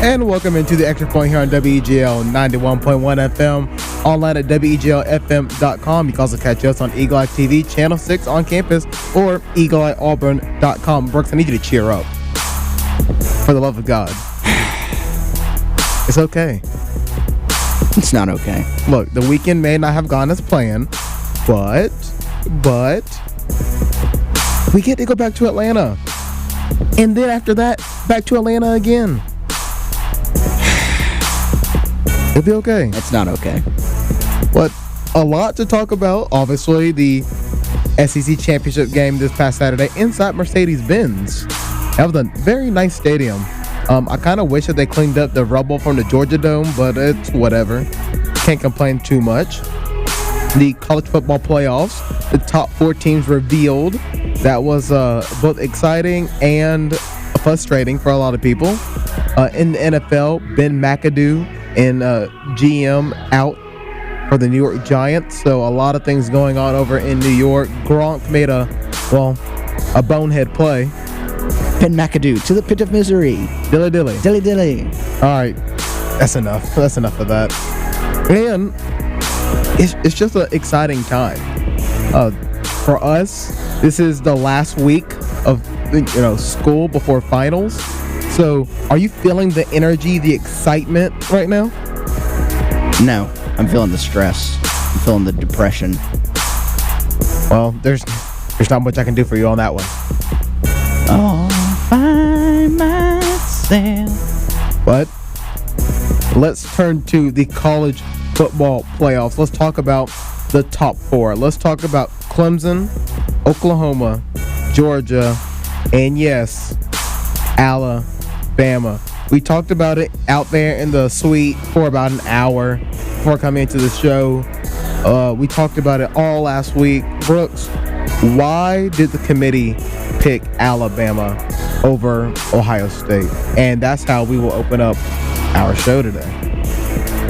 And welcome into the Xtra Point here on WEGL 91.1 FM, online at WEGLFM.com. You can also catch us on Eagle Eye TV, Channel 6 on campus, or EagleEyeAuburn.com. Brooks, I need you to cheer up. For the love of God. It's okay. It's not okay. Look, the weekend may not have gone as planned, but we get to go back to Atlanta. And then after that, back to Atlanta again. It'll be okay. It's not okay. But a lot to talk about. Obviously, the SEC Championship game this past Saturday inside Mercedes-Benz. That was a very nice stadium. I kind of wish that they cleaned up the rubble from the Georgia Dome, but it's whatever. Can't complain too much. The college football playoffs, the top 4 teams revealed. That was both exciting and frustrating for a lot of people. In the NFL, Ben McAdoo and GM out for the New York Giants. So a lot of things going on over in New York. Gronk made a bonehead play. Ben McAdoo to the pit of misery. Dilly dilly. Dilly dilly. All right. That's enough. That's enough of that. And it's just an exciting time. For us, this is the last week of school before finals. So, are you feeling the energy, the excitement right now? No, I'm feeling the stress. I'm feeling the depression. Well, there's not much I can do for you on that one. All by myself. But let's turn to the college football playoffs. Let's talk about the top 4. Let's talk about Clemson, Oklahoma, Georgia, and yes, Alabama. We talked about it out there in the suite for about an hour before coming into the show. We talked about it all last week. Brooks, why did the committee pick Alabama over Ohio State? And that's how we will open up our show today.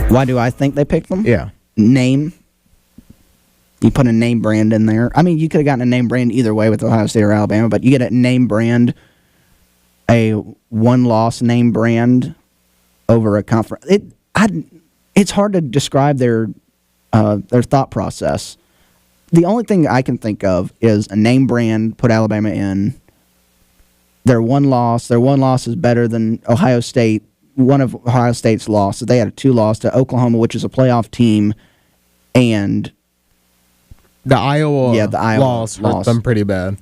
Why do I think they picked them? Yeah. Name. You put a name brand in there. I mean, you could have gotten a name brand either way with Ohio State or Alabama, but you get a name brand, a one-loss name brand over a conference. It's hard to describe their thought process. The only thing I can think of is a name brand, put Alabama in. Their one loss is better than Ohio State. One of Ohio State's losses. They had a 2-loss to Oklahoma, which is a playoff team, and the Iowa loss lost them pretty bad.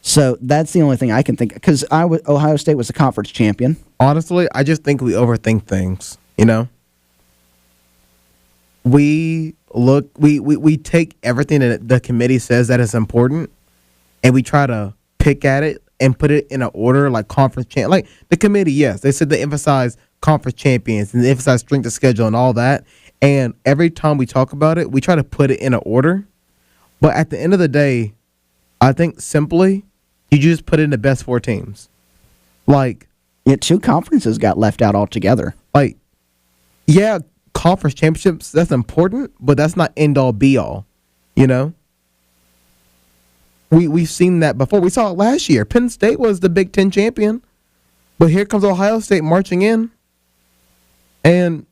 So that's the only thing I can think, because Ohio State was the conference champion. Honestly, I just think we overthink things, We take everything that the committee says that is important, and we try to pick at it and put it in an order like conference champ. Like the committee, yes, they said they emphasize conference champions and they emphasize strength of schedule and all that. And every time we talk about it, we try to put it in an order. But at the end of the day, I think simply you just put in the best 4 teams. Like, yeah, 2 conferences got left out altogether. Like, yeah, conference championships, that's important, but that's not end all be all, We've seen that before. We saw it last year. Penn State was the Big Ten champion, but here comes Ohio State marching in. And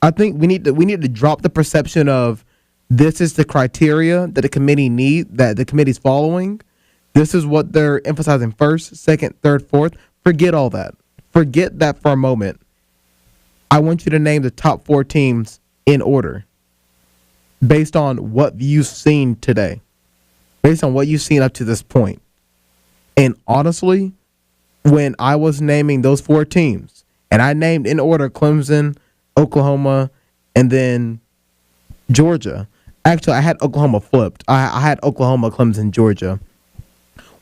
I think we need to drop the perception of this is the criteria that the committee's following. This is what they're emphasizing first, second, third, fourth. Forget all that. Forget that for a moment. I want you to name the top 4 teams in order based on what you've seen today, based on what you've seen up to this point. And honestly, when I was naming those 4 teams, and I named in order Clemson, Oklahoma, and then Georgia. Actually, I had Oklahoma flipped. I had Oklahoma, Clemson, Georgia.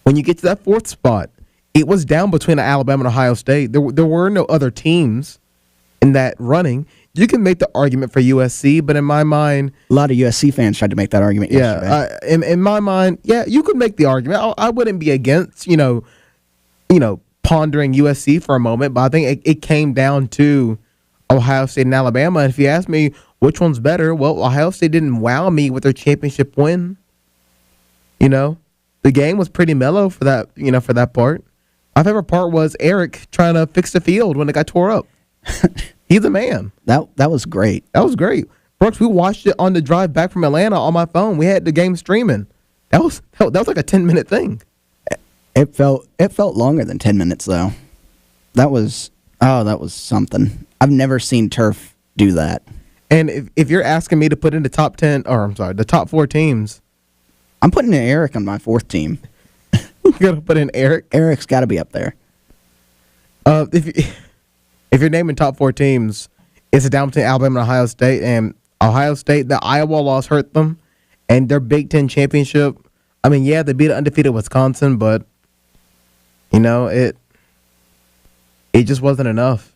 When you get to that 4th spot, it was down between Alabama and Ohio State. There were no other teams in that running, you can make the argument for USC, but in my mind, A lot of USC fans tried to make that argument yesterday. in my mind, yeah, you could make the argument. I wouldn't be against, pondering USC for a moment, but I think it came down to Ohio State and Alabama. And if you ask me which one's better, well, Ohio State didn't wow me with their championship win. The game was pretty mellow for that part. My favorite part was Eric trying to fix the field when it got tore up. He's a man. That was great. That was great. Brooks, we watched it on the drive back from Atlanta on my phone. We had the game streaming. That was like a 10-minute thing. It felt longer than 10 minutes though. That was something. I've never seen turf do that. And if you're asking me to put in the the top 4 teams, I'm putting in Eric on my 4th team. you gotta put in Eric. Eric's got to be up there. If you're naming top 4 teams, it's a down between Alabama and Ohio State. And Ohio State, the Iowa loss hurt them, and their Big Ten championship. I mean, yeah, they beat an undefeated Wisconsin, but it just wasn't enough.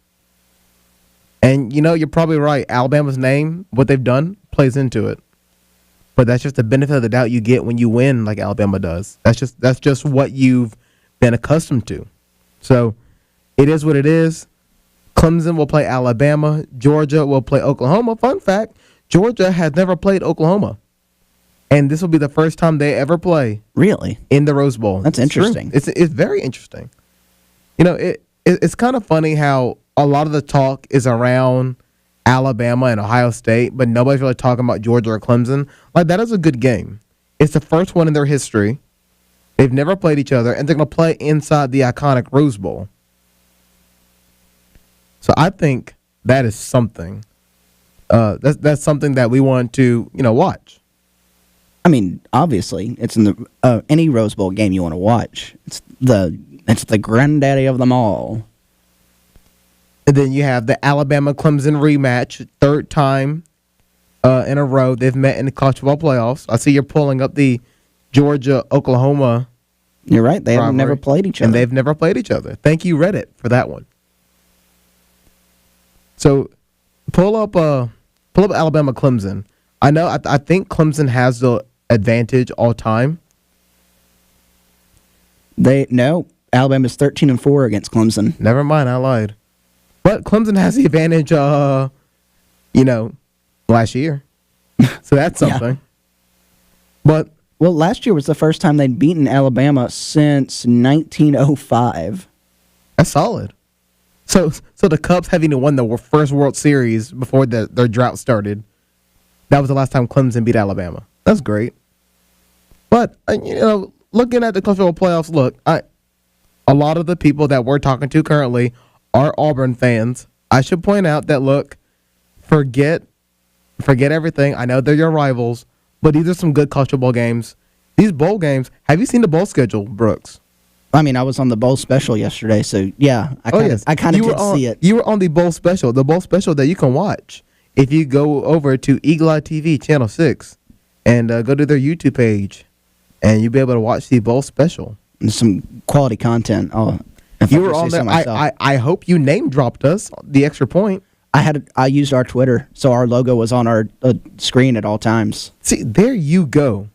And you're probably right. Alabama's name, what they've done, plays into it. But that's just the benefit of the doubt you get when you win like Alabama does. That's just what you've been accustomed to. So it is what it is. Clemson will play Alabama. Georgia will play Oklahoma. Fun fact, Georgia has never played Oklahoma. And this will be the first time they ever play. Really? In the Rose Bowl. That's interesting. It's very interesting. It's kind of funny how a lot of the talk is around Alabama and Ohio State, but nobody's really talking about Georgia or Clemson. Like, that is a good game. It's the first one in their history. They've never played each other, and they're going to play inside the iconic Rose Bowl. So I think that is something. That's something that we want to, watch. I mean, obviously, it's in the any Rose Bowl game you want to watch. It's the granddaddy of them all. And then you have the Alabama-Clemson rematch, 3rd time in a row they've met in the college football playoffs. I see you're pulling up the Georgia-Oklahoma. You're right. They have never played each other. And they've never played each other. Thank you, Reddit, for that one. So pull up Alabama-Clemson. I think Clemson has the advantage all time. Alabama's 13-4 against Clemson. Never mind, I lied. But Clemson has the advantage, last year. So that's something. Yeah. Well, last year was the first time they'd beaten Alabama since 1905. That's solid. So the Cubs having won the first World Series before their drought started, that was the last time Clemson beat Alabama. That's great. But, looking at the college football playoffs, a lot of the people that we're talking to currently are Auburn fans. I should point out that, forget everything. I know they're your rivals, but these are some good college football games. These bowl games, have you seen the bowl schedule, Brooks? I mean, I was on the bowl special yesterday, so yeah, I kind of did see it. You were on the bowl special that you can watch if you go over to Eagle Eye TV, Channel 6, and go to their YouTube page, and you'll be able to watch the bowl special. And some quality content. You were on there. I hope you name dropped us, the Extra Point. I used our Twitter, so our logo was on our screen at all times. See, there you go.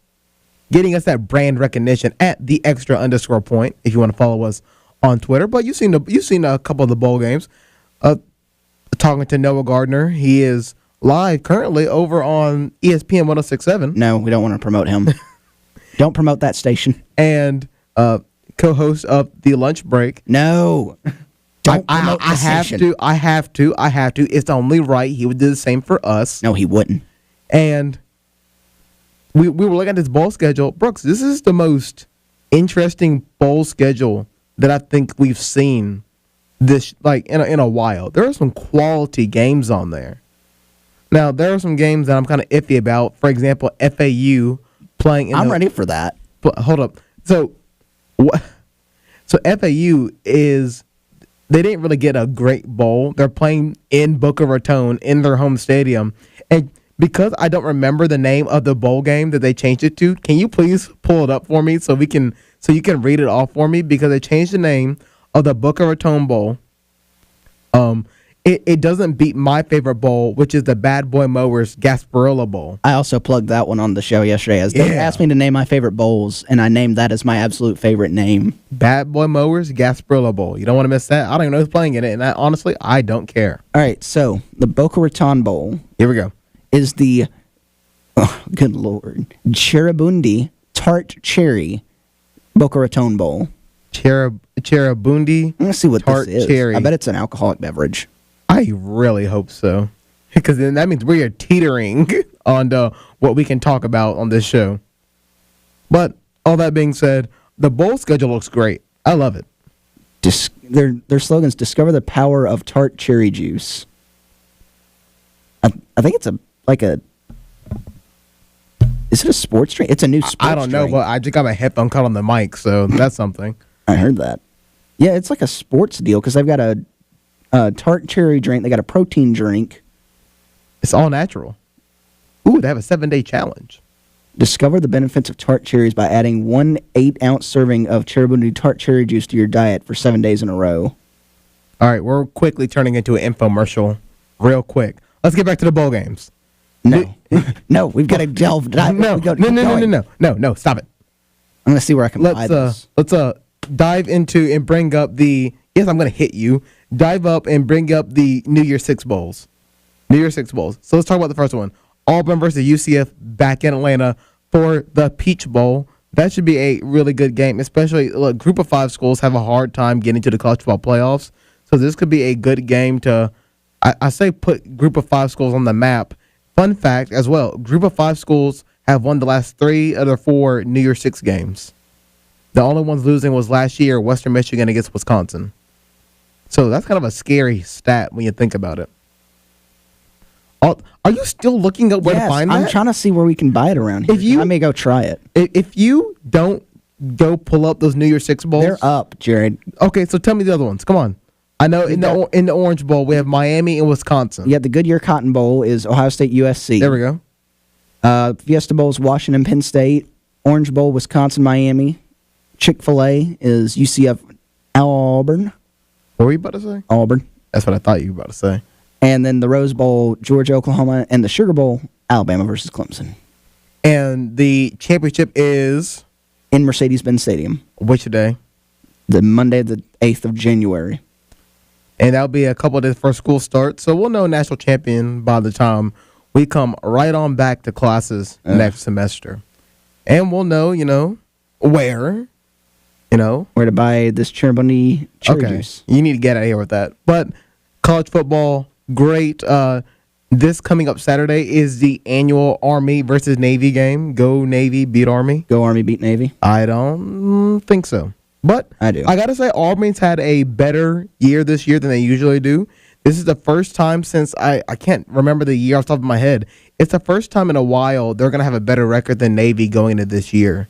Getting us that brand recognition at the Extra_point if you want to follow us on Twitter. But you've seen a couple of the bowl games. Talking to Noah Gardner, he is live currently over on ESPN 106.7. No, we don't want to promote him. Don't promote that station. And co-host of the Lunch Break. No. Don't promote the station. I have to. It's only right. He would do the same for us. No, he wouldn't. And we were looking at this bowl schedule. Brooks, this is the most interesting bowl schedule that I think we've seen this in a while. There are some quality games on there. Now, there are some games that I'm kind of iffy about. For example, FAU playing I'm ready for that. But hold up. So FAU they didn't really get a great bowl. They're playing in Boca Raton in their home stadium. And because I don't remember the name of the bowl game that they changed it to, can you please pull it up for me so you can read it off for me? Because they changed the name of the Boca Raton Bowl. it doesn't beat my favorite bowl, which is the Bad Boy Mowers Gasparilla Bowl. I also plugged that one on the show yesterday. As they asked me to name my favorite bowls, and I named that as my absolute favorite name. Bad Boy Mowers Gasparilla Bowl. You don't want to miss that. I don't even know who's playing in it, and honestly, I don't care. All right, so the Boca Raton Bowl. Here we go. Is the, good Lord, Cheribundi Tart Cherry Boca Raton Bowl. Cheribundi. I'm going to see what Tart this is. Cherry. I bet it's an alcoholic beverage. I really hope so. Because then that means we are teetering on what we can talk about on this show. But all that being said, the bowl schedule looks great. I love it. Their slogan's discover the power of tart cherry juice. I think it's is it a sports drink? It's a new sports drink. I don't know, but I just got my headphone cut on the mic, so that's something. I heard that. Yeah, it's like a sports deal because they've got a tart cherry drink. They got a protein drink. It's all natural. Ooh, they have a 7-day challenge. Discover the benefits of tart cherries by adding 1 8-ounce serving of Cheribundi tart cherry juice to your diet for 7 days in a row. All right, we're quickly turning into an infomercial real quick. Let's get back to the bowl games. No. No, we've got to delve. No, stop it. I'm going to see where I can buy this. Let's dive into and bring up the, yes, I'm going to hit you. Dive up and bring up the New Year's Six Bowls. New Year's Six Bowls. So let's talk about the first one. Auburn versus UCF back in Atlanta for the Peach Bowl. That should be a really good game, especially look, Group of 5 schools have a hard time getting to the college football playoffs. So this could be a good game to, I say put Group of 5 schools on the map. Fun fact as well, Group of 5 schools have won the last 3 of their 4 New Year's Six games. The only ones losing was last year, Western Michigan against Wisconsin. So that's kind of a scary stat when you think about it. Are you still looking up where to find that? I'm trying to see where we can buy it around here. I may go try it. If you don't go pull up those New Year's Six Bowls. They're up, Jared. Okay, so tell me the other ones. Come on. I know in the Orange Bowl, we have Miami and Wisconsin. Yeah, the Goodyear Cotton Bowl is Ohio State, USC. There we go. Fiesta Bowl is Washington, Penn State. Orange Bowl, Wisconsin, Miami. Chick-fil-A is UCF, Auburn. What were you about to say? Auburn. That's what I thought you were about to say. And then the Rose Bowl, Georgia, Oklahoma. And the Sugar Bowl, Alabama versus Clemson. And the championship is? In Mercedes-Benz Stadium. Which day? The Monday, the 8th of January. And that'll be a couple of days before school starts. So we'll know national champion by the time we come right on back to classes next semester. And we'll know, where, Where to buy this Cheribundi cherry juice. You need to get out of here with that. But college football, great. This coming up Saturday is the annual Army versus Navy game. Go Navy, beat Army. Go Army, beat Navy? I don't think so. But I do. I got to say, Auburn's had a better year this year than they usually do. This is the first time since I can't remember the year off the top of my head. It's the first time in a while they're going to have a better record than Navy going into this year.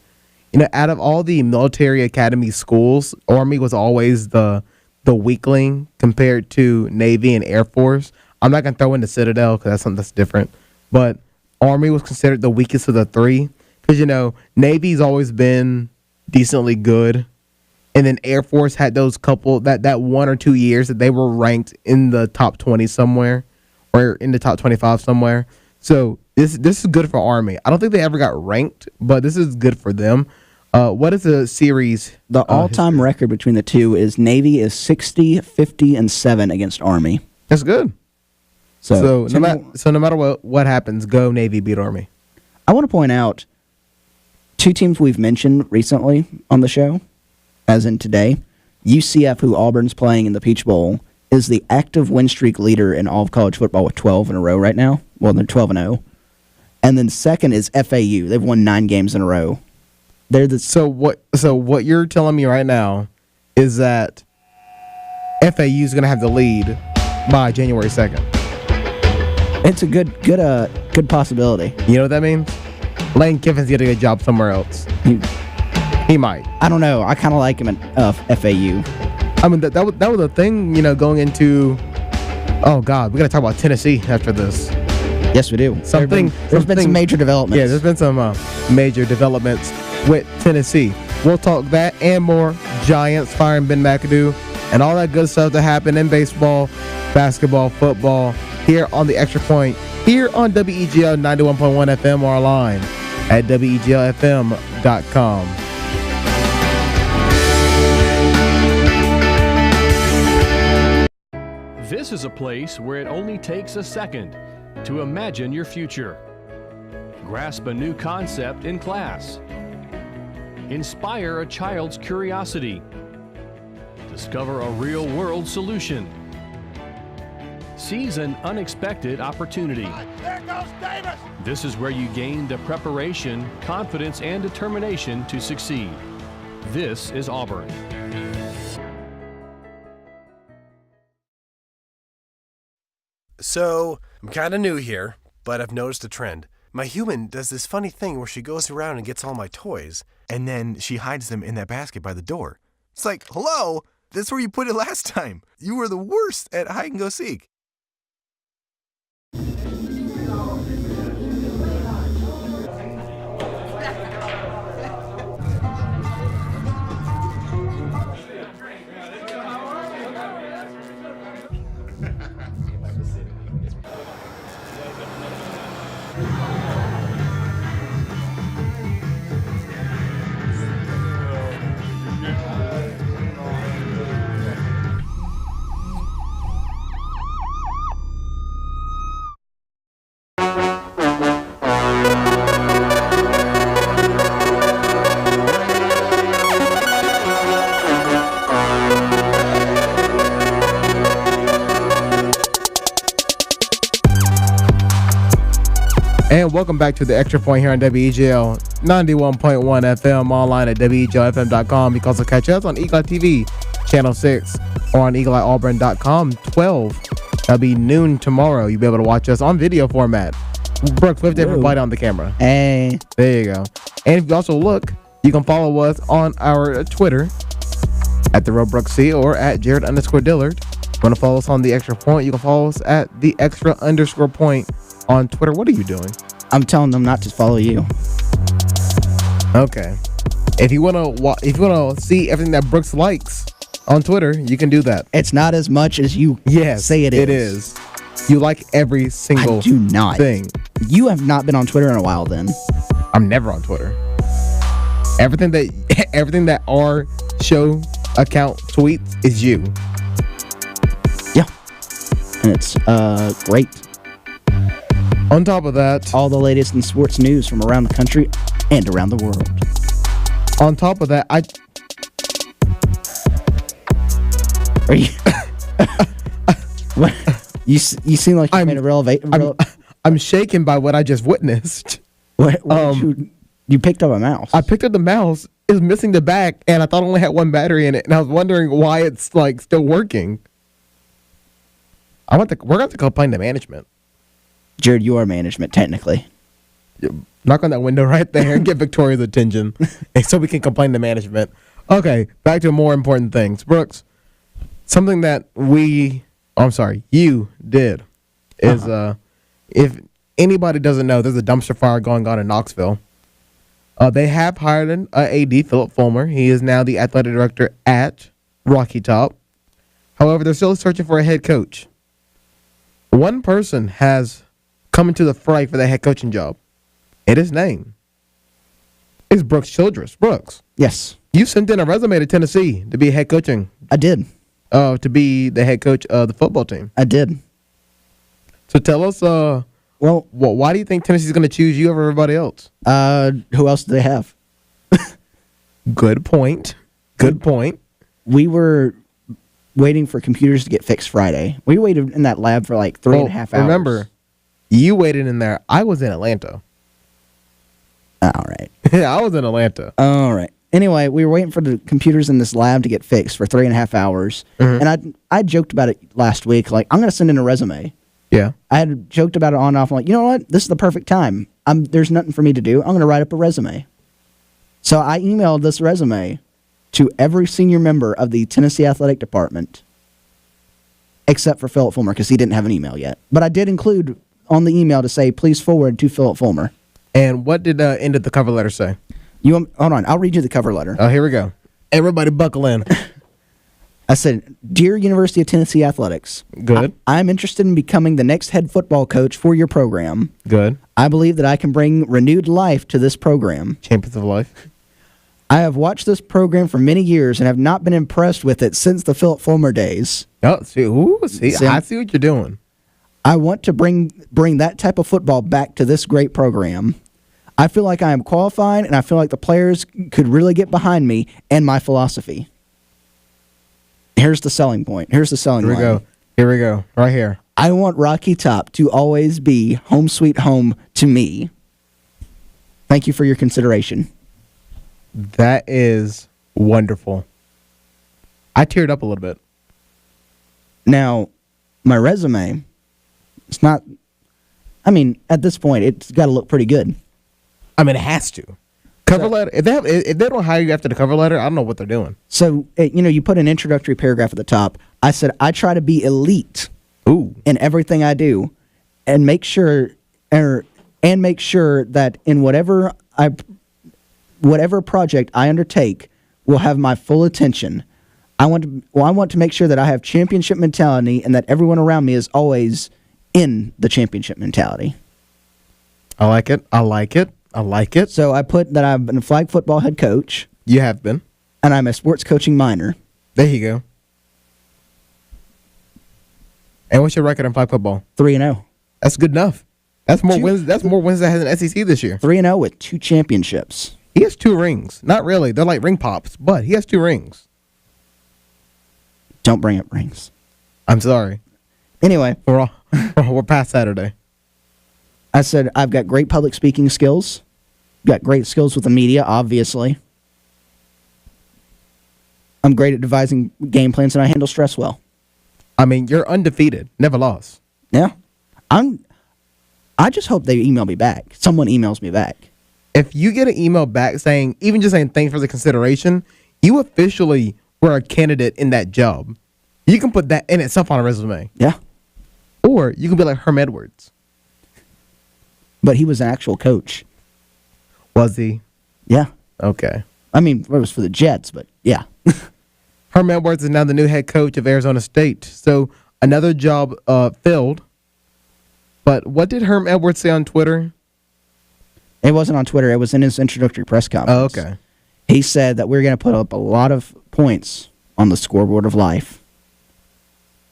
Out of all the military academy schools, Army was always the weakling compared to Navy and Air Force. I'm not going to throw in the Citadel because that's something that's different. But Army was considered the weakest of the three because, Navy's always been decently good. And then Air Force had those couple, that 1 or 2 years that they were ranked in the top 20 somewhere or in the top 25 somewhere. So this is good for Army. I don't think they ever got ranked, but this is good for them. What is the series? The all-time record between the two is Navy is 60, 50, and 7 against Army. That's good. So no matter what happens, go Navy, beat Army. I want to point out 2 teams we've mentioned recently on the show. As in today, UCF, who Auburn's playing in the Peach Bowl, is the active win streak leader in all of college football with 12 in a row right now. Well, they're 12-0. And then second is FAU. They've won 9 games in a row. So what you're telling me right now is that FAU is going to have the lead by January 2nd. It's a good possibility. You know what that means? Lane Kiffin's getting a job somewhere else. He might. I don't know. I kind of like him at FAU. I mean, that was a thing, going into... Oh, God. We got to talk about Tennessee after this. Yes, we do. There's been some major developments. Yeah, there's been some major developments with Tennessee. We'll talk that and more. Giants firing Ben McAdoo. and all that good stuff that happened in baseball, basketball, football, here on the Extra Point, here on WEGL 91.1 FM or online at WEGLFM.com. This is a place where it only takes a second to imagine your future. Grasp a new concept in class. Inspire a child's curiosity. Discover a real-world solution. Seize an unexpected opportunity. There goes Davis! This is where you gain the preparation, confidence, and determination to succeed. This is Auburn. So, I'm kind of new here, but I've noticed a trend. My human does this funny thing where she goes around and gets all my toys, and then she hides them in that basket by the door. It's like, hello, that's where you put it last time. You were the worst at hide and go seek. And welcome back to the Extra Point here on WEGL 91.1 FM, online at WEGLFM.com. You can also catch us on Eagle Eye TV, Channel 6, or on EagleEyeAuburn.com, 12. That'll be noon tomorrow. You'll be able to watch us on video format. Brooks, lift everybody on the camera. Hey. There you go. And if you also look, you can follow us on our Twitter at the Real Brooks C or at Jared_Dillard. If you want to follow us on the Extra Point, you can follow us at the Extra_Point on Twitter. What are you doing? I'm telling them not to follow you. Okay. If you wanna see everything that Brooks likes on Twitter, you can do that. It's not as much as you say it is. It is. You like every single I do not. thing. You have not been on Twitter in a while then. I'm never on Twitter. Everything that our show account tweets is you. Yeah. And it's great. On top of that, All the latest in sports news from around the country and around the world. on top of that, Are you? What? You seem like you made a I'm shaken by what I just witnessed. What you picked up a mouse. I picked up the mouse. It was missing the back, and I thought it only had one battery in it, and I was wondering why it's like still working. We're gonna have to complain to management. Jared, you are management technically. Knock on that window right there and get Victoria's attention, so we can complain to management. Okay, back to more important things. Brooks, something that you did is if anybody doesn't know, there's a dumpster fire going on in Knoxville. They have hired an AD, Philip Fulmer. He is now the athletic director at Rocky Top. However, they're still searching for a head coach. One person has come into the fray for the head coaching job. And his name is Brooks Childress. Brooks. Yes. You sent in a resume to Tennessee to be head coaching. I did. To be the head coach of the football team. I did. So tell us, why do you think Tennessee's going to choose you over everybody else? Who else do they have? Good point. We were waiting for computers to get fixed Friday. We waited in that lab for like 3.5 hours. Remember, you waited in there. I was in Atlanta. All right. Yeah, I was in Atlanta. All right. Anyway, we were waiting for the computers in this lab to get fixed for 3.5 hours. Mm-hmm. And I joked about it last week. Like, I'm going to send in a resume. Yeah. I had joked about it on and off. I'm like, you know what? This is the perfect time. There's nothing for me to do. I'm going to write up a resume. So I emailed this resume to every senior member of the Tennessee Athletic Department, except for Philip Fulmer, because he didn't have an email yet. But I did include on the email to say, please forward to Philip Fulmer. And what did end of the cover letter say? Hold on. I'll read you the cover letter. Oh, here we go. Everybody buckle in. I said, "Dear University of Tennessee Athletics, Good. I'm interested in becoming the next head football coach for your program. Good. I believe that I can bring renewed life to this program. Champions of life. I have watched this program for many years and have not been impressed with it since the Philip Fulmer days. Oh, see, I see what you're doing. I want to bring that type of football back to this great program. I feel like I am qualified, and I feel like the players could really get behind me and my philosophy." Here's the selling point. Here's the selling line. Here we go. Right here. I want Rocky Top to always be home sweet home to me. Thank you for your consideration. That is wonderful. I teared up a little bit. Now, my resume, it's not, I mean, at this point, it's got to look pretty good. I mean, it has to. Cover letter. If they don't hire you after the cover letter, I don't know what they're doing. So, you put an introductory paragraph at the top. I said, I try to be elite in everything I do and make sure that in whatever project I undertake will have my full attention. I want to make sure that I have championship mentality and that everyone around me is always in the championship mentality. I like it. So I put that I've been a flag football head coach. You have been. And I'm a sports coaching minor. There you go. And what's your record in flag football? 3-0. That's good enough. That's more wins. That's more wins than has an SEC this year. 3-0 with 2 championships. He has 2 rings. Not really. They're like ring pops, but he has 2 rings. Don't bring up rings. I'm sorry. Anyway, we're past Saturday. I said I've got great public speaking skills. Got great skills with the media, obviously. I'm great at devising game plans, and I handle stress well. I mean, you're undefeated. Never lost. Yeah. I just hope they email me back. Someone emails me back. If you get an email back saying, even just saying thanks for the consideration, you officially were a candidate in that job. You can put that in itself on a resume. Yeah. Or you can be like Herm Edwards. But he was an actual coach. Was he? Yeah. Okay. I mean, it was for the Jets, but yeah. Herm Edwards is now the new head coach of Arizona State. So another job filled. But what did Herm Edwards say on Twitter? It wasn't on Twitter. It was in his introductory press conference. Oh, okay. He said that we're going to put up a lot of points on the scoreboard of life.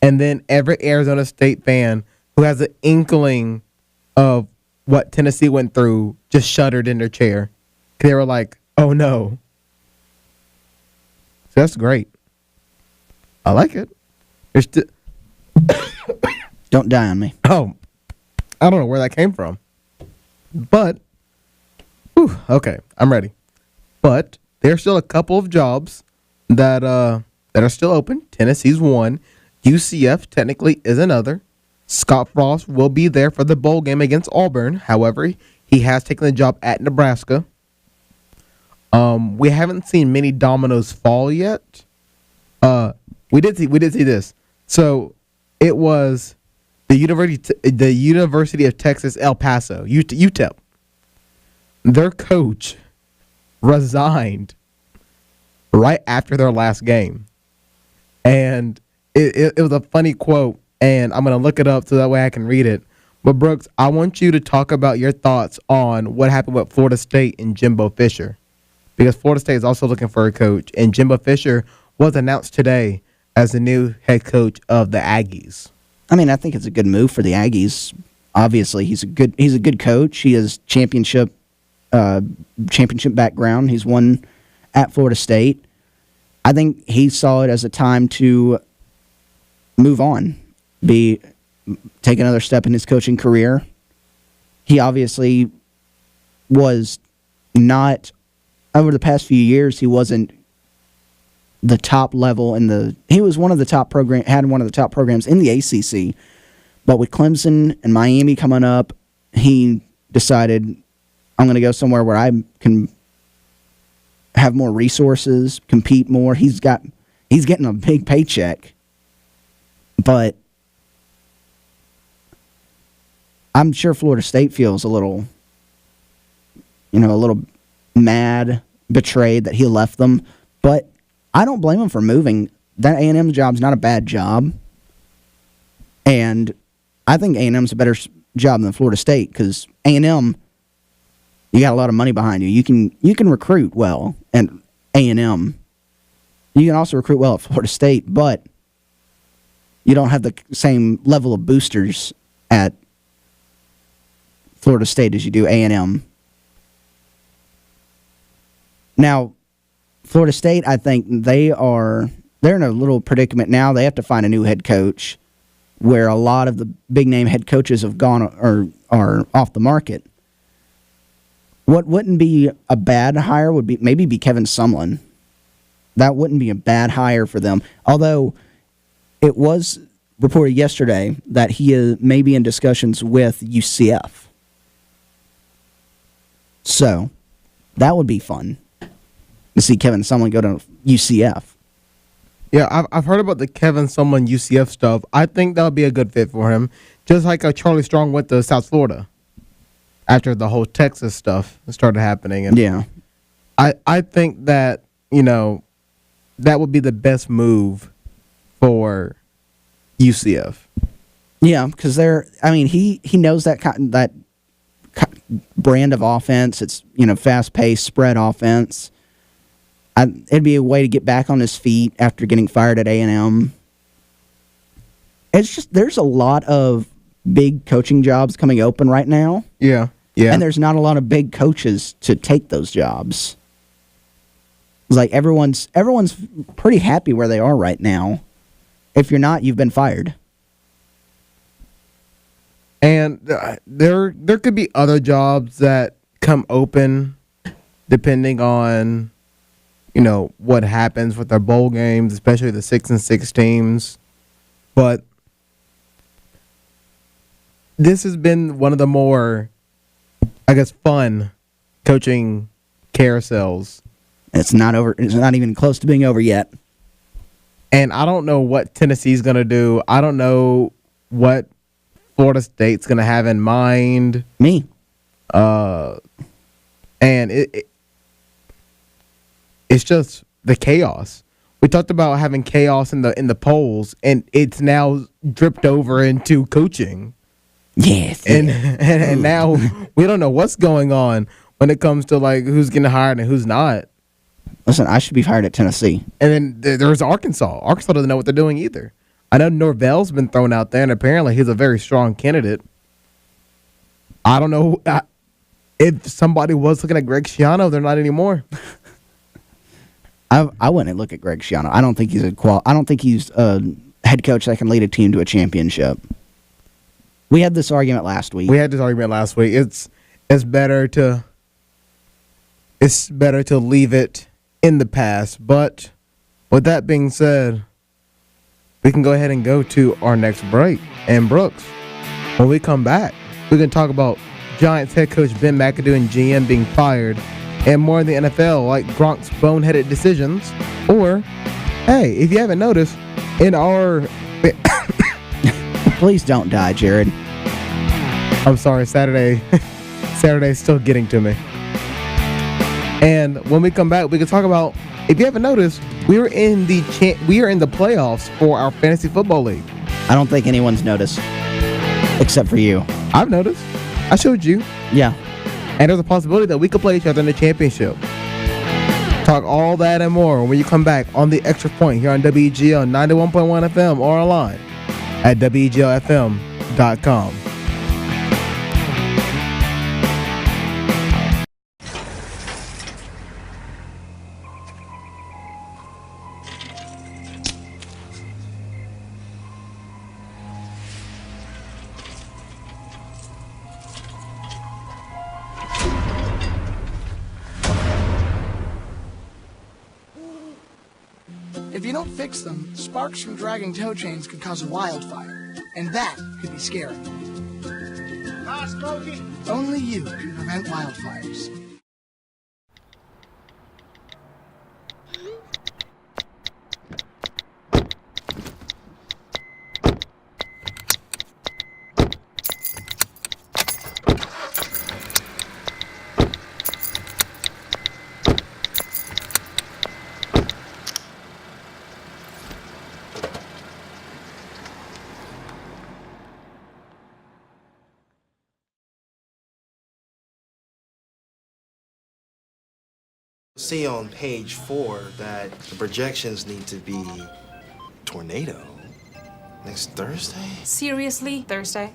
And then every Arizona State fan who has an inkling of what Tennessee went through just shuddered in their chair. They were like, oh, no. So that's great. I like it. Don't die on me. Oh, I don't know where that came from. But, okay, I'm ready. But there's still a couple of jobs that are still open. Tennessee's one. UCF technically is another. Scott Frost will be there for the bowl game against Auburn. However, he has taken the job at Nebraska. We haven't seen many dominoes fall yet. We did see this. So it was the University of Texas El Paso, UTEP. Their coach resigned right after their last game, and it was a funny quote. And I'm going to look it up so that way I can read it. But, Brooks, I want you to talk about your thoughts on what happened with Florida State and Jimbo Fisher. Because Florida State is also looking for a coach. And Jimbo Fisher was announced today as the new head coach of the Aggies. I mean, I think it's a good move for the Aggies. Obviously, he's a good coach. He has championship background. He's won at Florida State. I think he saw it as a time to move on. Take another step in his coaching career. He obviously was not, over the past few years, he wasn't the top level he was one of the top programs in the ACC. But with Clemson and Miami coming up, he decided, I'm going to go somewhere where I can have more resources, compete more. He's getting a big paycheck. But I'm sure Florida State feels a little mad, betrayed that he left them. But I don't blame him for moving. that A&M job's not a bad job. And I think A&M's a better job than Florida State because A&M, you got a lot of money behind you. You can recruit well at A&M. You can also recruit well at Florida State, but you don't have the same level of boosters at Florida State as you do A&M. Now, Florida State, I think they're in a little predicament now. They have to find a new head coach where a lot of the big name head coaches have gone or are off the market. What wouldn't be a bad hire would be maybe Kevin Sumlin. That wouldn't be a bad hire for them. Although it was reported yesterday that he may be in discussions with UCF. So that would be fun to see Kevin Sumlin go to UCF. Yeah, I've heard about the Kevin Sumlin UCF stuff. I think that would be a good fit for him. Just like Charlie Strong went to South Florida after the whole Texas stuff started happening. And yeah. I think that, that would be the best move for UCF. Yeah, because he knows that brand of offense. It's fast-paced spread offense. It'd be a way to get back on his feet after getting fired at A&M. It's just there's a lot of big coaching jobs coming open right now. Yeah. And there's not a lot of big coaches to take those jobs. It's like everyone's pretty happy where they are right now. If you're not, you've been fired. And there could be other jobs that come open depending on what happens with their bowl games, especially the 6-6 teams. But this has been one of the more, I guess, fun coaching carousels. It's not over. It's not even close to being over yet. And I don't know what Tennessee's going to do. I don't know what Florida State's going to have in mind. Me. And it's just the chaos. We talked about having chaos in the polls, and it's now dripped over into coaching. Yes. And now we don't know what's going on when it comes to who's getting hired and who's not. Listen, I should be hired at Tennessee. And then there's Arkansas. Arkansas doesn't know what they're doing either. I know Norvell's been thrown out there, and apparently he's a very strong candidate. I don't know if somebody was looking at Greg Schiano. They're not anymore. I wouldn't look at Greg Schiano. I don't think he's I don't think he's a head coach that can lead a team to a championship. We had this argument last week. It's better to leave it in the past. But with that being said, we can go ahead and go to our next break. And Brooks, when we come back, we're going to talk about Giants head coach Ben McAdoo and GM being fired, and more in the NFL, like Gronk's boneheaded decisions. Or, hey, if you haven't noticed, in our... Please don't die, Jared. I'm sorry, Saturday's still getting to me. And when we come back, we can talk about, if you haven't noticed, we are in the playoffs for our fantasy football league. I don't think anyone's noticed, except for you. I've noticed. I showed you. Yeah. And there's a possibility that we could play each other in the championship. Talk all that and more when you come back on the Extra Point here on WGL 91.1 FM or online at WGLFM.com. If you don't fix them, sparks from dragging tow chains could cause a wildfire, and that could be scary. Hi, Smokey. Only you can prevent wildfires. See on page 4 that the projections need to be tornado next Thursday. Seriously? Thursday?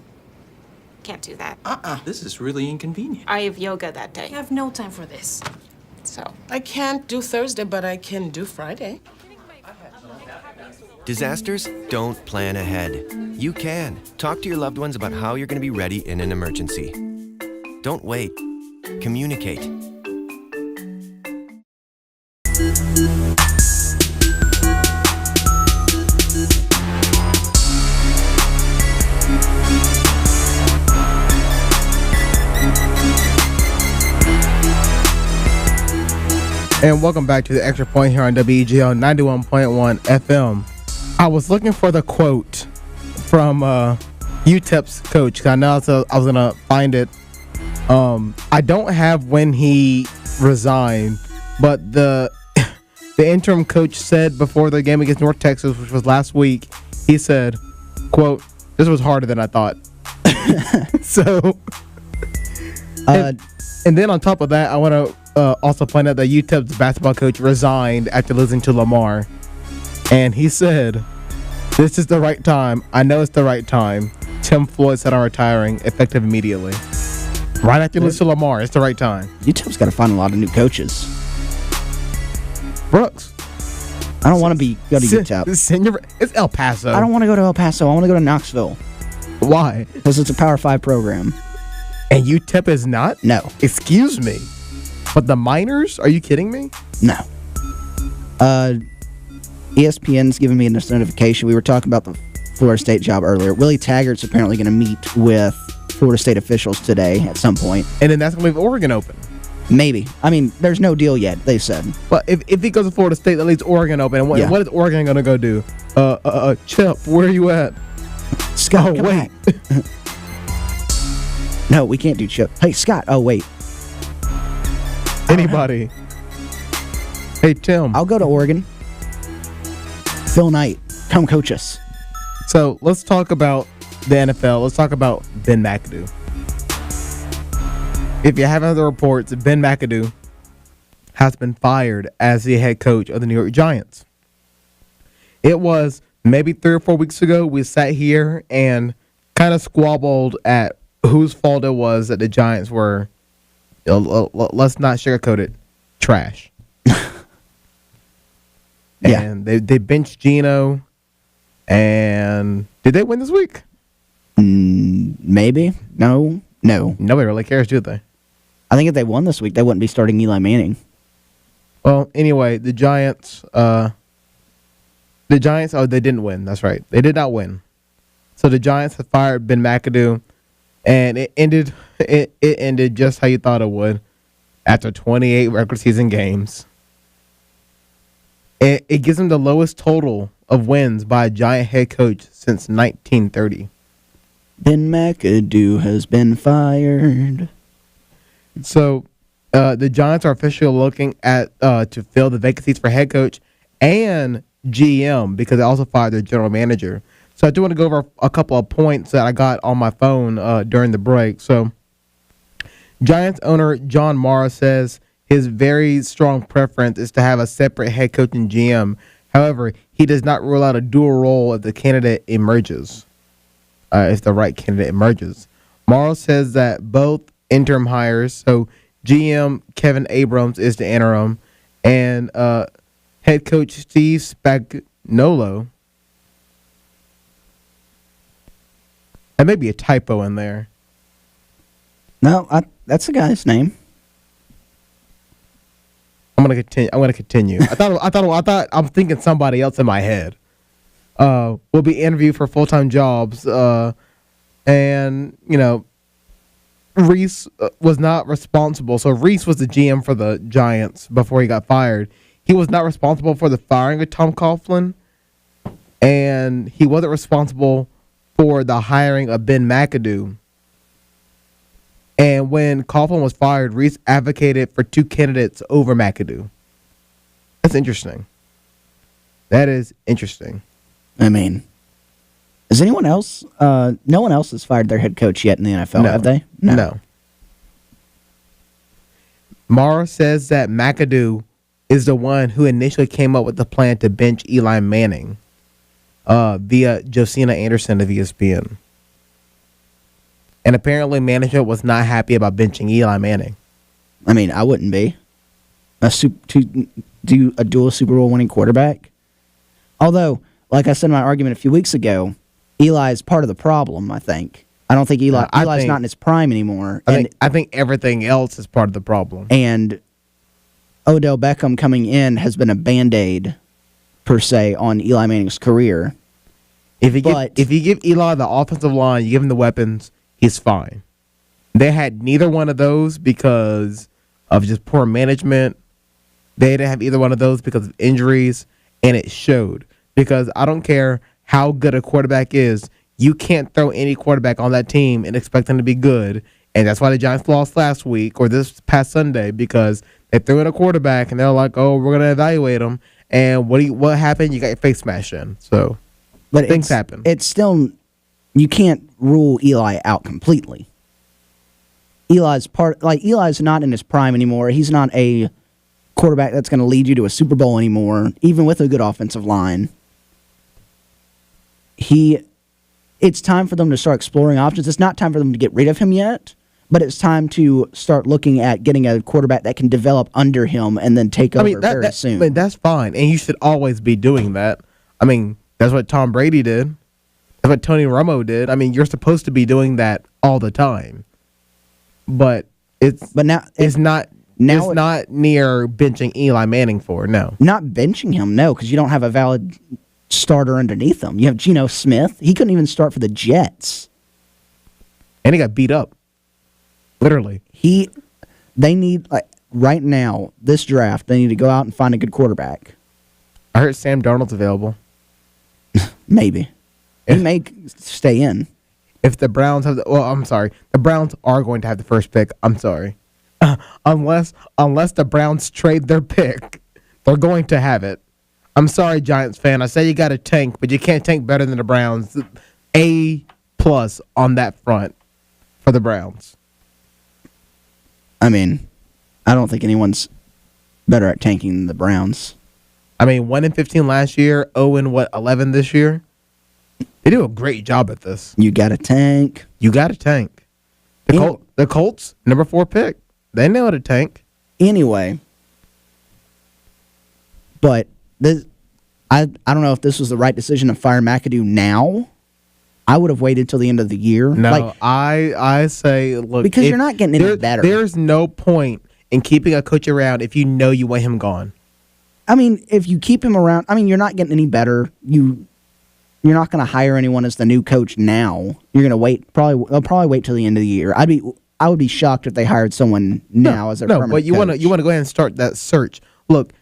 Can't do that. This is really inconvenient. I have yoga that day. I have no time for this. So, I can't do Thursday, but I can do Friday. Disasters don't plan ahead. You can. Talk to your loved ones about how you're going to be ready in an emergency. Don't wait. Communicate. And welcome back to the Extra Point here on WEGL 91.1 FM. I was looking for the quote from UTEP's coach, because I know I was going to find it. I don't have when he resigned, but the interim coach said before the game against North Texas, which was last week, he said, quote, "This was harder than I thought." So, and then on top of that, I want to also point out that UTEP's basketball coach resigned after losing to Lamar. And he said, "This is the right time. I know it's the right time. Tim Floyd said I'm retiring, effective immediately." Right after losing to Lamar, it's the right time. UTEP's got to find a lot of new coaches. Brooks. I don't want to go to UTEP. It's El Paso. I don't want to go to El Paso. I want to go to Knoxville. Why? Because it's a Power 5 program. And UTEP is not? No. Excuse me. But the Miners? Are you kidding me? No. ESPN's giving me this notification. We were talking about the Florida State job earlier. Willie Taggart's apparently going to meet with Florida State officials today at some point. And then that's going to leave Oregon open. Maybe. I mean, there's no deal yet, they said. But if he goes to Florida State, that leaves Oregon open. And what is Oregon going to go do? Chip, where are you at? Scott, wait. No, we can't do Chip. Hey, Scott. Oh, wait. Anybody. Hey, Tim. I'll go to Oregon. Phil Knight, come coach us. So let's talk about the NFL. Let's talk about Ben McAdoo. If you haven't heard the reports, Ben McAdoo has been fired as the head coach of the New York Giants. It was maybe 3 or 4 weeks ago, we sat here and kind of squabbled at whose fault it was that the Giants were, let's not sugarcoat it, trash. And they benched Geno. And did they win this week? Maybe. No. Nobody really cares, do they? I think if they won this week, they wouldn't be starting Eli Manning. Well, anyway, the Giants, they didn't win. That's right. They did not win. So the Giants have fired Ben McAdoo, and it ended just how you thought it would after 28 regular season games. It gives them the lowest total of wins by a Giant head coach since 1930. Ben McAdoo has been fired. So the Giants are officially looking at to fill the vacancies for head coach and GM because they also fired their general manager. So I do want to go over a couple of points that I got on my phone during the break. So Giants owner John Mara says his very strong preference is to have a separate head coach and GM. However, he does not rule out a dual role if the candidate emerges. If the right candidate emerges. Morrow says that both interim hires, so GM Kevin Abrams is the interim, and head coach Steve Spagnuolo. That may be a typo in there. No, that's the guy's name. I'm gonna continue. I'm thinking somebody else in my head. Will be interviewed for full-time jobs, and Reese was not responsible. So Reese was the GM for the Giants before he got fired. He was not responsible for the firing of Tom Coughlin, and he wasn't responsible for the hiring of Ben McAdoo. And when Coughlin was fired, Reese advocated for 2 candidates over McAdoo. That's interesting. That is interesting. I mean, is anyone else? No one else has fired their head coach yet in the NFL, have they? No. Mara says that McAdoo is the one who initially came up with the plan to bench Eli Manning via Josina Anderson of ESPN. And apparently management was not happy about benching Eli Manning. I mean, I wouldn't be. To do a dual Super Bowl winning quarterback? Although, like I said in my argument a few weeks ago, Eli is part of the problem, I think. I don't think Eli's not in his prime anymore. I think everything else is part of the problem. And Odell Beckham coming in has been a Band-Aid, per se, on Eli Manning's career. If you give Eli the offensive line, you give him the weapons, he's fine. They had neither one of those because of just poor management. They didn't have either one of those because of injuries, and it showed. Because I don't care how good a quarterback is, you can't throw any quarterback on that team and expect them to be good. And that's why the Giants lost last week or this past Sunday, because they threw in a quarterback and they're like, oh, we're going to evaluate him. And what happened? You got your face smashed in. So things happen. It's still, you can't rule Eli out completely. Eli's not in his prime anymore. He's not a quarterback that's going to lead you to a Super Bowl anymore, even with a good offensive line. It's time for them to start exploring options. It's not time for them to get rid of him yet, but it's time to start looking at getting a quarterback that can develop under him and then take over very soon. I mean, that's fine, and you should always be doing that. I mean, that's what Tom Brady did. That's what Tony Romo did. I mean, you're supposed to be doing that all the time. But it's not near benching Eli Manning for, no. Not benching him, no, because you don't have a valid starter underneath him. You have Geno Smith. He couldn't even start for the Jets. And he got beat up. Literally. They need, right now, this draft, they need to go out and find a good quarterback. I heard Sam Darnold's available. Maybe. He may stay in. If the Browns have the Browns are going to have the first pick. I'm sorry. Unless the Browns trade their pick, they're going to have it. I'm sorry, Giants fan. I say you got to tank, but you can't tank better than the Browns. A+ on that front for the Browns. I mean, I don't think anyone's better at tanking than the Browns. I mean, 1-15 last year, 0-11 this year. They do a great job at this. You got to tank. The Colts, number 4 pick. They know how to tank. Anyway, but I don't know if this was the right decision to fire McAdoo now. I would have waited till the end of the year. No, I say, look. Because you're not getting any better. There's no point in keeping a coach around if you know you want him gone. I mean, if you keep him around, you're not getting any better. You're not going to hire anyone as the new coach now. You're going to wait. They'll probably wait till the end of the year. I would be shocked if they hired someone now as their permanent but you want to go ahead and start that search. Look,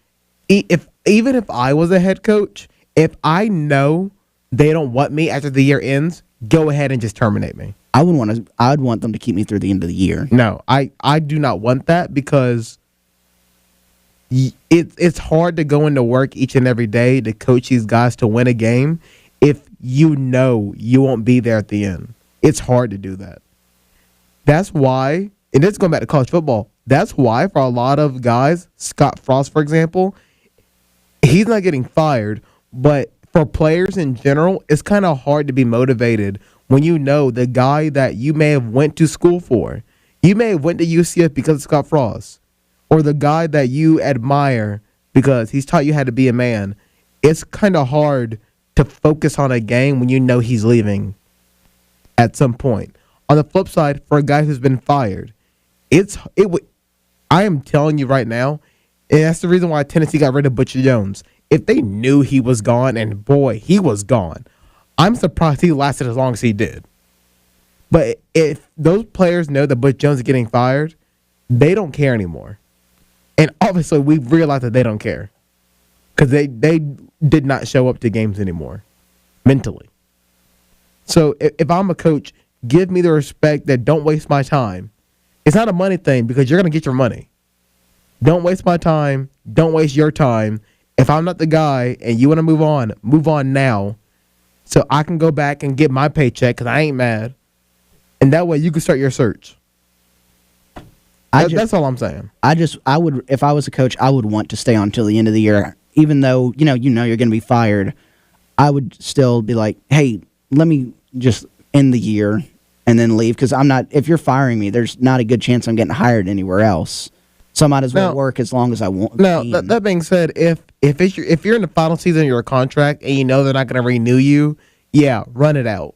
even if I was a head coach, if I know they don't want me after the year ends, go ahead and just terminate me. I would want them to keep me through the end of the year. No, I do not want that, because it's hard to go into work each and every day to coach these guys to win a game if you know you won't be there at the end. It's hard to do that. That's why, and it's going back to college football, that's why for a lot of guys, Scott Frost, for example, he's not getting fired, but for players in general, it's kind of hard to be motivated when you know the guy that you may have went to school for. You may have went to UCF because of Scott Frost, or the guy that you admire because he's taught you how to be a man. It's kind of hard to focus on a game when you know he's leaving at some point. On the flip side, for a guy who's been fired, I am telling you right now, and that's the reason why Tennessee got rid of Butcher Jones. If they knew he was gone, and boy, he was gone, I'm surprised he lasted as long as he did. But if those players know that Butch Jones is getting fired, they don't care anymore. And obviously, we've realized that they don't care, because they did not show up to games anymore, mentally. So if I'm a coach, give me the respect that don't waste my time. It's not a money thing, because you're going to get your money. Don't waste my time. Don't waste your time. If I'm not the guy and you want to move on now, so I can go back and get my paycheck, because I ain't mad. And that way you can start your search. That's all I'm saying. I would, if I was a coach, I would want to stay on until the end of the year, even though you know you're going to be fired. I would still be like, hey, let me just end the year and then leave, because I'm not. If you're firing me, there's not a good chance I'm getting hired anywhere else. So I might as well work as long as I want. Now, that being said, if you're in the final season of your contract and you know they're not going to renew you, yeah, run it out,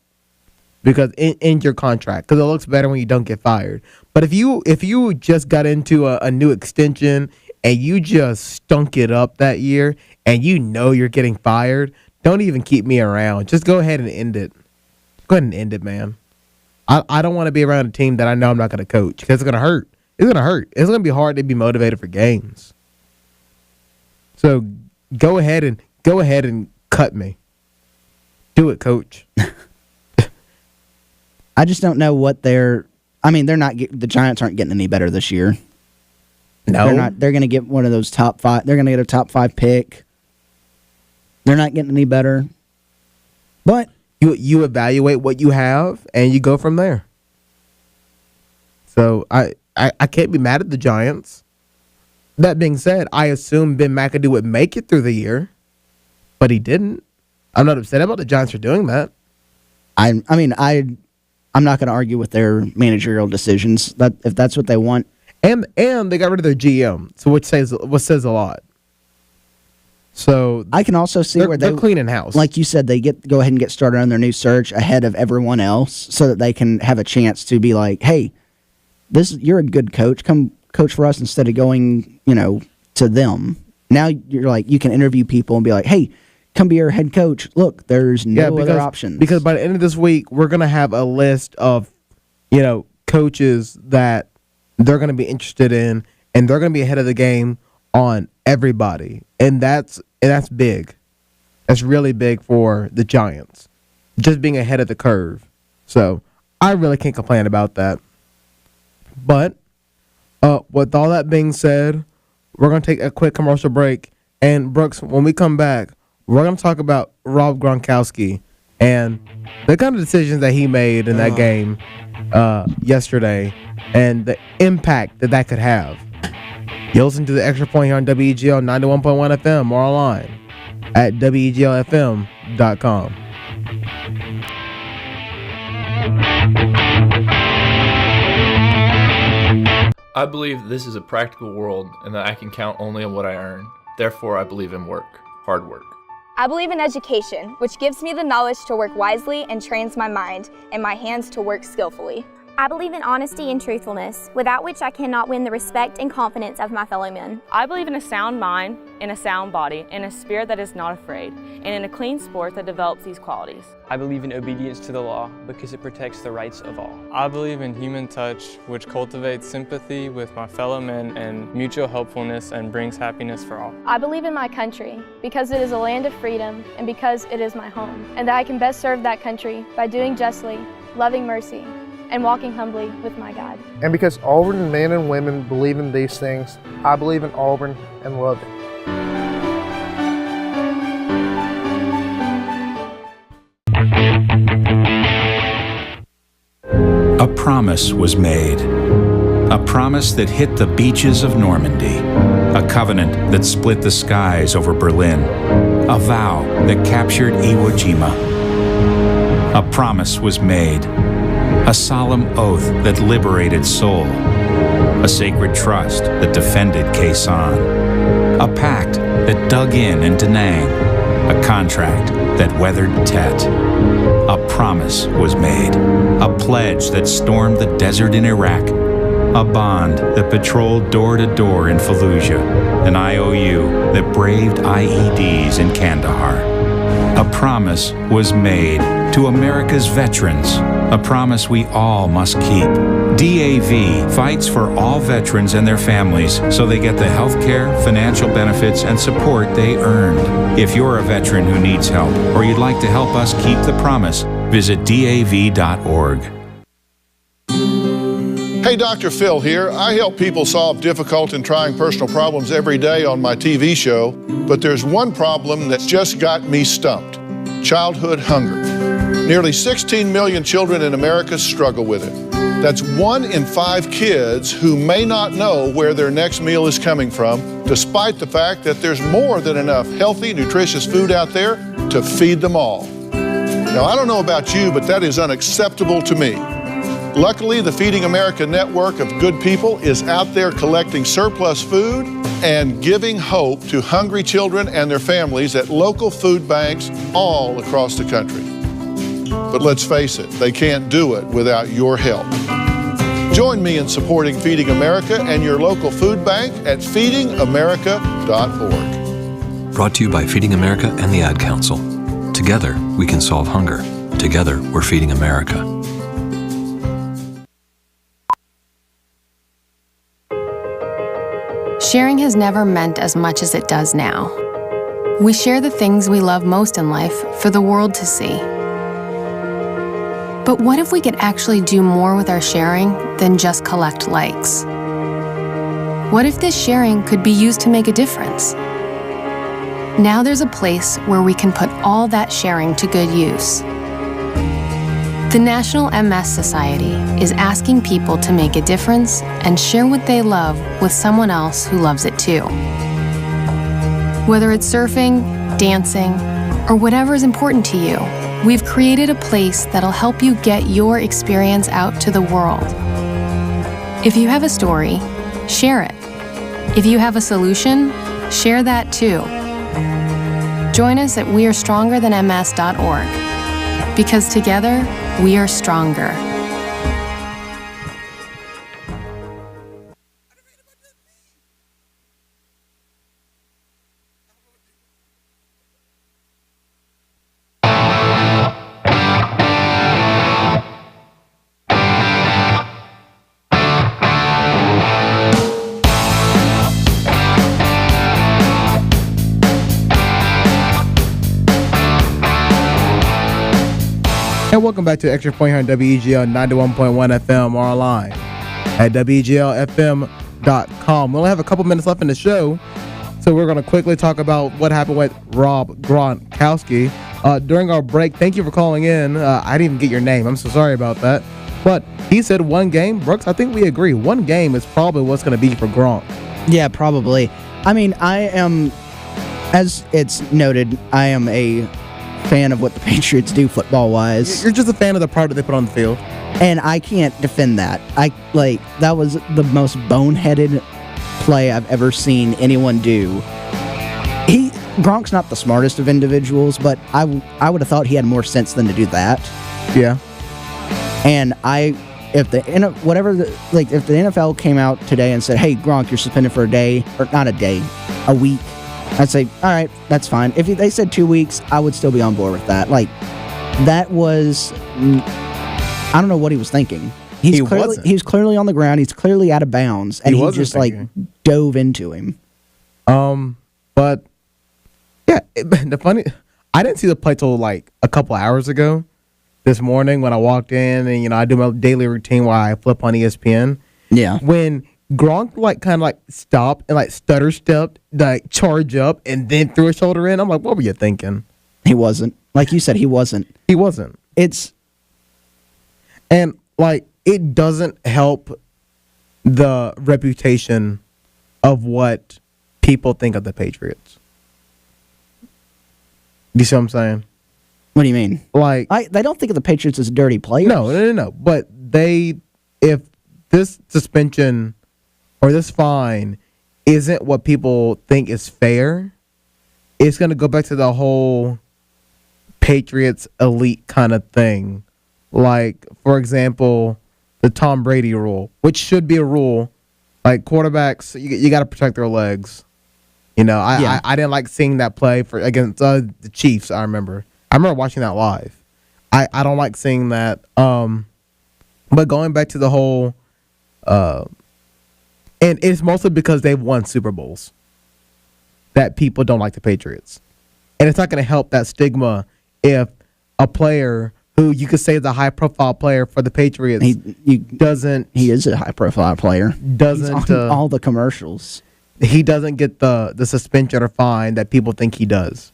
because in your contract, because it looks better when you don't get fired. But if you just got into a new extension and you just stunk it up that year and you know you're getting fired, don't even keep me around. Just go ahead and end it. Go ahead and end it, man. I don't want to be around a team that I know I'm not going to coach, because it's going to hurt. It's going to hurt. It's going to be hard to be motivated for games. So go ahead and cut me. Do it, coach. I just don't know what they're not. The Giants aren't getting any better this year. No, they're not. They're going to get one of those top 5. They're going to get a top 5 pick. They're not getting any better. But you evaluate what you have and you go from there. So I can't be mad at the Giants. That being said, I assume Ben McAdoo would make it through the year, but he didn't. I'm not upset about the Giants for doing that. I'm not going to argue with their managerial decisions. That if that's what they want, and they got rid of their GM, so which says a lot. So I can also see where they're cleaning house. Like you said, they go ahead and get started on their new search ahead of everyone else, so that they can have a chance to be like, hey, you're a good coach. Come coach for us instead of going, to them. Now you're like, you can interview people and be like, hey, come be our head coach. Look, there's no other options. Because by the end of this week, we're gonna have a list of, coaches that they're gonna be interested in, and they're gonna be ahead of the game on everybody, and that's big. That's really big for the Giants, just being ahead of the curve. So I really can't complain about that. But with all that being said, we're going to take a quick commercial break. And, Brooks, when we come back, we're going to talk about Rob Gronkowski and the kind of decisions that he made in that game yesterday and the impact that could have. You listen to the Extra Point here on WEGL 91.1 FM or online at WEGLFM.com. I believe this is a practical world and that I can count only on what I earn. Therefore, I believe in work, hard work. I believe in education, which gives me the knowledge to work wisely and trains my mind and my hands to work skillfully. I believe in honesty and truthfulness, without which I cannot win the respect and confidence of my fellow men. I believe in a sound mind, in a sound body, in a spirit that is not afraid, and in a clean sport that develops these qualities. I believe in obedience to the law because it protects the rights of all. I believe in human touch, which cultivates sympathy with my fellow men and mutual helpfulness and brings happiness for all. I believe in my country because it is a land of freedom and because it is my home, and that I can best serve that country by doing justly, loving mercy, and walking humbly with my God. And because Auburn men and women believe in these things, I believe in Auburn and love it. A promise was made. A promise that hit the beaches of Normandy. A covenant that split the skies over Berlin. A vow that captured Iwo Jima. A promise was made. A solemn oath that liberated Seoul. A sacred trust that defended Quezon. A pact that dug in Da Nang. A contract that weathered Tet. A promise was made. A pledge that stormed the desert in Iraq. A bond that patrolled door to door in Fallujah. An IOU that braved IEDs in Kandahar. A promise was made to America's veterans. A promise we all must keep. DAV fights for all veterans and their families so they get the health care, financial benefits, and support they earned. If you're a veteran who needs help or you'd like to help us keep the promise, visit DAV.org. Hey, Dr. Phil here. I help people solve difficult and trying personal problems every day on my TV show, but there's one problem that's just got me stumped: childhood hunger. Nearly 16 million children in America struggle with it. That's 1 in 5 kids who may not know where their next meal is coming from, despite the fact that there's more than enough healthy, nutritious food out there to feed them all. Now, I don't know about you, but that is unacceptable to me. Luckily, the Feeding America network of good people is out there collecting surplus food and giving hope to hungry children and their families at local food banks all across the country. But let's face it, they can't do it without your help. Join me in supporting Feeding America and your local food bank at feedingamerica.org. Brought to you by Feeding America and the Ad Council. Together, we can solve hunger. Together, we're feeding America. Sharing has never meant as much as it does now. We share the things we love most in life for the world to see. But what if we could actually do more with our sharing than just collect likes? What if this sharing could be used to make a difference? Now there's a place where we can put all that sharing to good use. The National MS Society is asking people to make a difference and share what they love with someone else who loves it too. Whether it's surfing, dancing, or whatever is important to you, we've created a place that'll help you get your experience out to the world. If you have a story, share it. If you have a solution, share that too. Join us at wearestrongerthanms.org, because together, we are stronger. And welcome back to Xtra Point here on WEGL 91.1 FM or online at WEGLFM.com. We only have a couple minutes left in the show, so we're going to quickly talk about what happened with Rob Gronkowski. During our break, thank you for calling in. I didn't even get your name. I'm so sorry about that. But he said one game. Brooks, I think we agree. One game is probably what's going to be for Gronk. Yeah, probably. I mean, I am, as it's noted, I am a fan of what the Patriots do football-wise. You're just a fan of the product they put on the field. And I can't defend that. That was the most boneheaded play I've ever seen anyone do. Gronk's not the smartest of individuals, but I would have thought he had more sense than to do that. Yeah. And if the NFL came out today and said, "Hey, Gronk, you're suspended for a day," or not a day, a week, I'd say, all right, that's fine. If they said 2 weeks, I would still be on board with that. That was, I don't know what he was thinking. He's clearly on the ground. He's clearly out of bounds, and he just dove into him. But yeah, I didn't see the play till a couple hours ago this morning when I walked in, and I do my daily routine where I flip on ESPN. Yeah. When Gronk stopped and stutter stepped, charge up, and then threw his shoulder in. I'm like, what were you thinking? He wasn't. Like you said, he wasn't. He wasn't. It doesn't help the reputation of what people think of the Patriots. You see what I'm saying? What do you mean? They don't think of the Patriots as dirty players. No. But if this suspension or this fine isn't what people think is fair, it's going to go back to the whole Patriots elite kind of thing. For example, the Tom Brady rule, which should be a rule. Quarterbacks, you got to protect their legs. I didn't like seeing that play against the Chiefs. I remember watching that live. I don't like seeing that. But going back to the whole, and it's mostly because they've won Super Bowls that people don't like the Patriots. And it's not going to help that stigma if a player who you could say is a high-profile player for the Patriots doesn't... He is a high-profile player. Doesn't... He's on all the commercials. He doesn't get the suspension or fine that people think he does.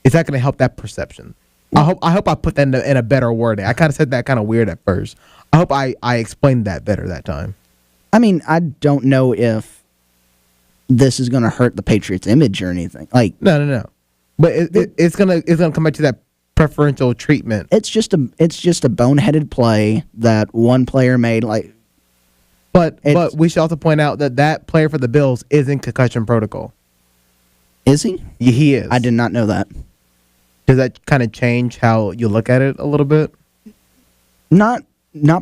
It's not going to help that perception. I hope I put that in a better wording. I kind of said that kind of weird at first. I I hope I explained that better that time. I mean, I don't know if this is going to hurt the Patriots' image or anything. Like, no. But it's gonna come back to that preferential treatment. It's just a boneheaded play that one player made. Like, but we should also point out that player for the Bills is in concussion protocol. Is he? Yeah, he is. I did not know that. Does that kind of change how you look at it a little bit? Not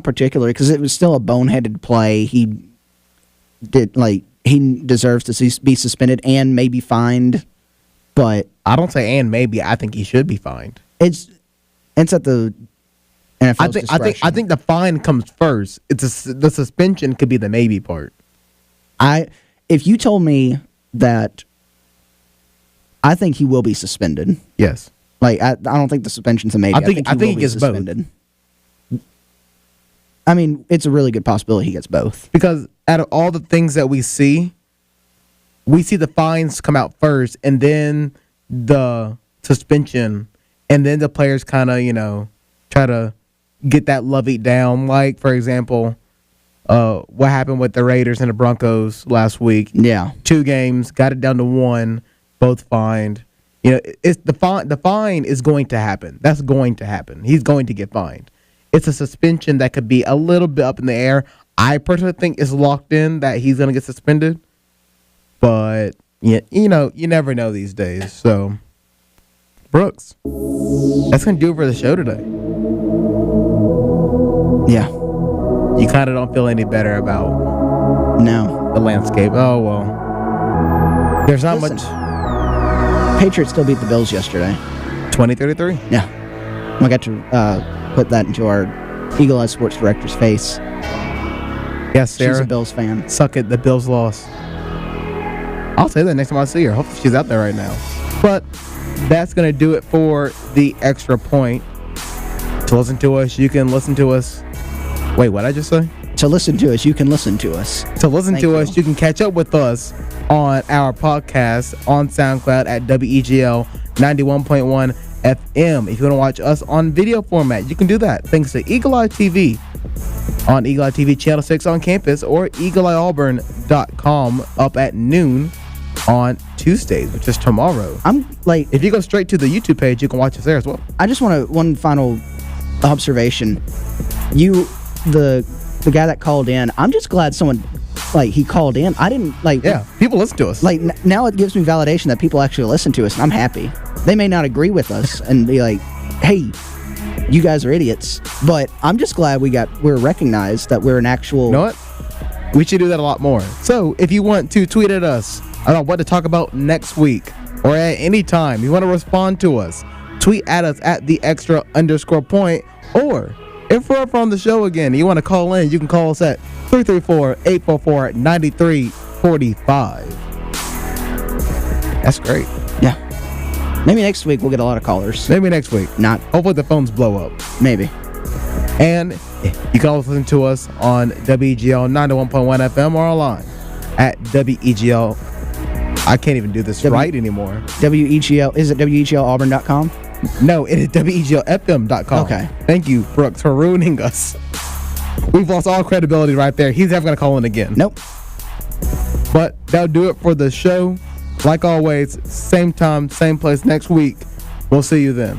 particularly, because it was still a boneheaded play. He deserves to be suspended and maybe fined. But I don't say and maybe. I think he should be fined. It's at the NFL's discretion. I think the fine comes first. The suspension could be the maybe part. If you told me that, I think he will be suspended. Yes. Like I don't think the suspension's a maybe. I think he gets suspended. Both. I mean, it's a really good possibility he gets both. Because out of all the things that we see the fines come out first, and then the suspension, and then the players kind of, try to get that lovey down. Like, for example, what happened with the Raiders and the Broncos last week. Yeah. 2 games, got it down to 1, both fined. It's the fine is going to happen. That's going to happen. He's going to get fined. It's a suspension that could be a little bit up in the air. I personally think it's locked in that he's going to get suspended. But, you never know these days. So, Brooks, that's going to do it for the show today. Yeah. You kind of don't feel any better about the landscape. Oh, well. There's not much. Patriots still beat the Bills yesterday. 20-33? Yeah. I got to put that into our Eagle Eye Sports Director's face. Yes, Sarah. She's a Bills fan. Suck it, the Bills lost. I'll say that next time I see her. Hopefully she's out there right now. But that's going to do it for the Extra Point. To listen to us, you can listen to us. Wait, what did I just say? To listen to us, you can listen to us. To listen to us, you can catch up with us on our podcast on SoundCloud at WEGL 91.1 FM. If you want to watch us on video format, you can do that thanks to Eagle Eye TV on Eagle Eye TV Channel 6 on campus or eagleeyeauburn.com up at noon on Tuesdays, which is tomorrow. If you go straight to the YouTube page, you can watch us there as well. I just want one final observation. The guy that called in, I'm just glad someone he called in. I didn't people listen to us. Now it gives me validation that people actually listen to us, and I'm happy. They may not agree with us and be like, hey, you guys are idiots, but I'm just glad we're recognized that we're an actual. You know what? We should do that a lot more. So if you want to tweet at us about what to talk about next week or at any time, you want to respond to us, tweet at us at the extra_point, or if we're up on the show again and you want to call in, you can call us at 334-844-9345. That's great. Yeah. Maybe next week we'll get a lot of callers. Maybe next week. Not. Hopefully the phones blow up. Maybe. And you can also listen to us on WEGL 91.1 FM or online at WEGL. I can't even do this right anymore. WEGL. Is it WEGLauburn.com? No, it is WEGLFM.com. Okay. Thank you, Brooks, for ruining us. We've lost all credibility right there. He's never going to call in again. Nope. But that'll do it for the show. Like always, same time, same place next week. We'll see you then.